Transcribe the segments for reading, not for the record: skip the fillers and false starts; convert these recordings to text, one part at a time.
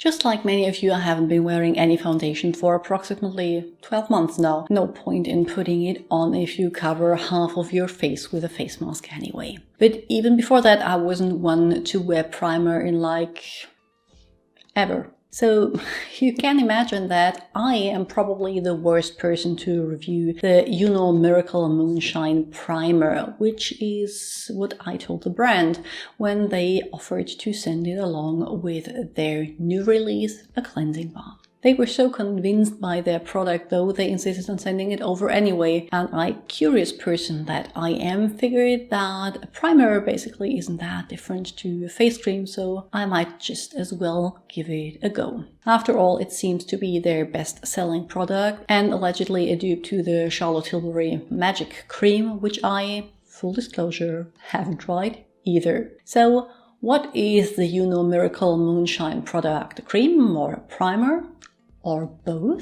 Just like many of you, I haven't been wearing any foundation for approximately 12 months now. No point in putting it on if you cover half of your face with a face mask anyway. But even before that, I wasn't one to wear primer in ever. So you can imagine that I am probably the worst person to review the Juno Miracle Moonshine Primer, which is what I told the brand when they offered to send it along with their new release, a cleansing bath. They were so convinced by their product, though, they insisted on sending it over anyway, and I, curious person that I am, figured that a primer basically isn't that different to a face cream, so I might just as well give it a go. After all, it seems to be their best-selling product, and allegedly a dupe to the Charlotte Tilbury Magic Cream, which I, full disclosure, haven't tried either. So, what is the Juno Miracle Moonshine product? A cream or a primer? Or both?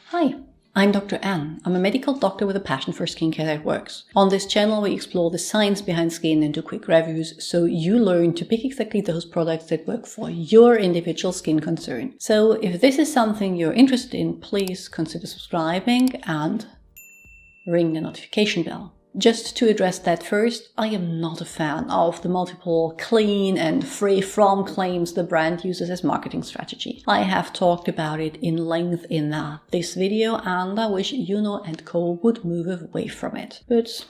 Hi, I'm Dr. Anne. I'm a medical doctor with a passion for skincare that works. On this channel we explore the science behind skin and do quick reviews so you learn to pick exactly those products that work for your individual skin concern. So if this is something you're interested in, please consider subscribing and ring the notification bell. Just to address that first, I am not a fan of the multiple clean and free from claims the brand uses as marketing strategy. I have talked about it in length in this video, and I wish Juno & Co would move away from it. But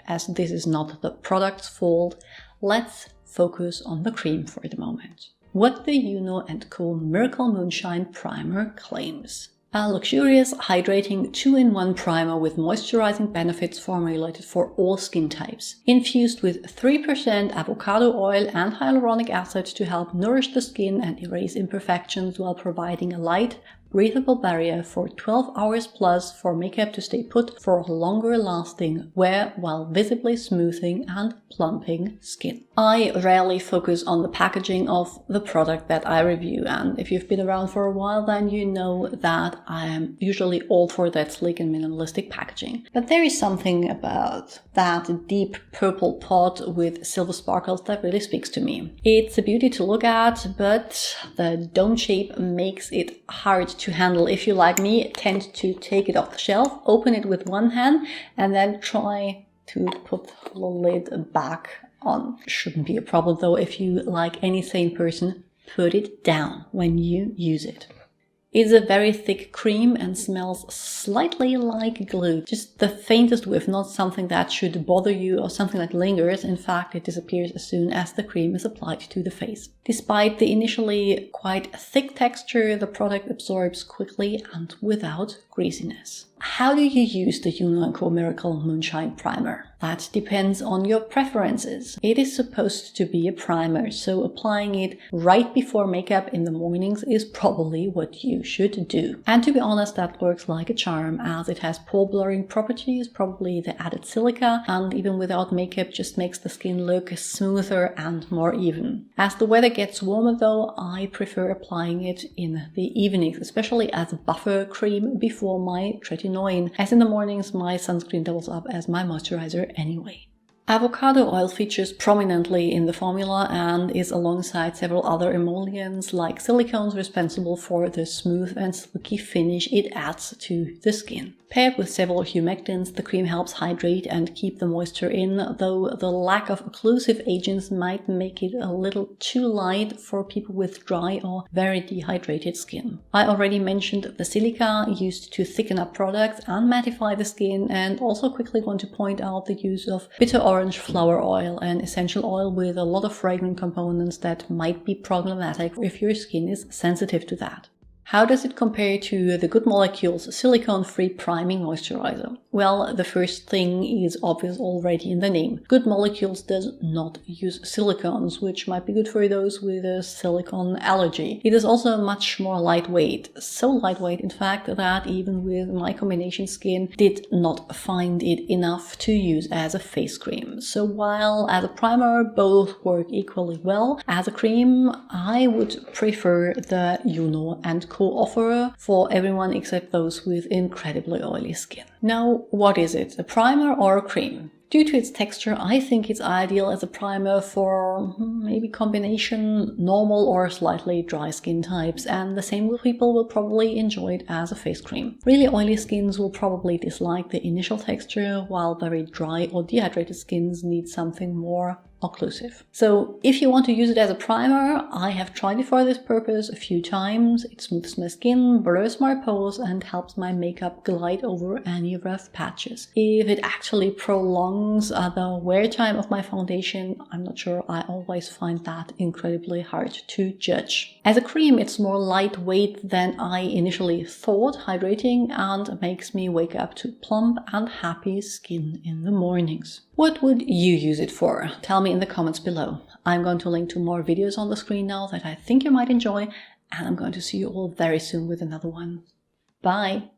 as this is not the product's fault, let's focus on the cream for the moment. What the Juno & Co Miracle Moonshine Primer claims. A luxurious, hydrating 2-in-1 primer with moisturizing benefits formulated for all skin types. Infused with 3% avocado oil and hyaluronic acid to help nourish the skin and erase imperfections while providing a light, breathable barrier for 12 hours plus for makeup to stay put for longer lasting wear while visibly smoothing and plumping skin. I rarely focus on the packaging of the product that I review, and if you've been around for a while then you know that I am usually all for that sleek and minimalistic packaging. But there is something about that deep purple pot with silver sparkles that really speaks to me. It's a beauty to look at, but the dome shape makes it hard to handle. If you, like me, tend to take it off the shelf, open it with one hand, and then try to put the lid back on. Shouldn't be a problem though if you, like any sane person, put it down when you use it. It's a very thick cream and smells slightly like glue. Just the faintest whiff, not something that should bother you or something that lingers. In fact, it disappears as soon as the cream is applied to the face. Despite the initially quite thick texture, the product absorbs quickly and without greasiness. How do you use the Juno & Co Miracle Moonshine Primer? That depends on your preferences. It is supposed to be a primer, so applying it right before makeup in the mornings is probably what you should do. And to be honest, that works like a charm, as it has pore blurring properties, probably the added silica, and even without makeup just makes the skin look smoother and more even. As the weather gets warmer though, I prefer applying it in the evenings, especially as a buffer cream before my tretinoin, as in the mornings my sunscreen doubles up as my moisturizer anyway. Avocado oil features prominently in the formula and is alongside several other emollients like silicones responsible for the smooth and silky finish it adds to the skin. Paired with several humectants, the cream helps hydrate and keep the moisture in, though the lack of occlusive agents might make it a little too light for people with dry or very dehydrated skin. I already mentioned the silica used to thicken up products and mattify the skin, and also quickly want to point out the use of bitter orange flower oil, an essential oil with a lot of fragrant components that might be problematic if your skin is sensitive to that. How does it compare to the Good Molecules Silicone-Free Priming Moisturizer? Well, the first thing is obvious already in the name. Good Molecules does not use silicones, which might be good for those with a silicone allergy. It is also much more lightweight. So lightweight, in fact, that even with my combination skin, did not find it enough to use as a face cream. So while as a primer both work equally well, as a cream I would prefer the Juno & Co offer for everyone except those with incredibly oily skin. Now, what is it? A primer or a cream? Due to its texture, I think it's ideal as a primer for maybe combination normal or slightly dry skin types, and the same people will probably enjoy it as a face cream. Really oily skins will probably dislike the initial texture, while very dry or dehydrated skins need something more occlusive. So if you want to use it as a primer, I have tried it for this purpose a few times. It smooths my skin, blurs my pores, and helps my makeup glide over any rough patches. If it actually prolongs the wear time of my foundation, I'm not sure. I always find that incredibly hard to judge. As a cream, it's more lightweight than I initially thought, hydrating, and makes me wake up to plump and happy skin in the mornings. What would you use it for? Tell me in the comments below. I'm going to link to more videos on the screen now that I think you might enjoy, and I'm going to see you all very soon with another one. Bye!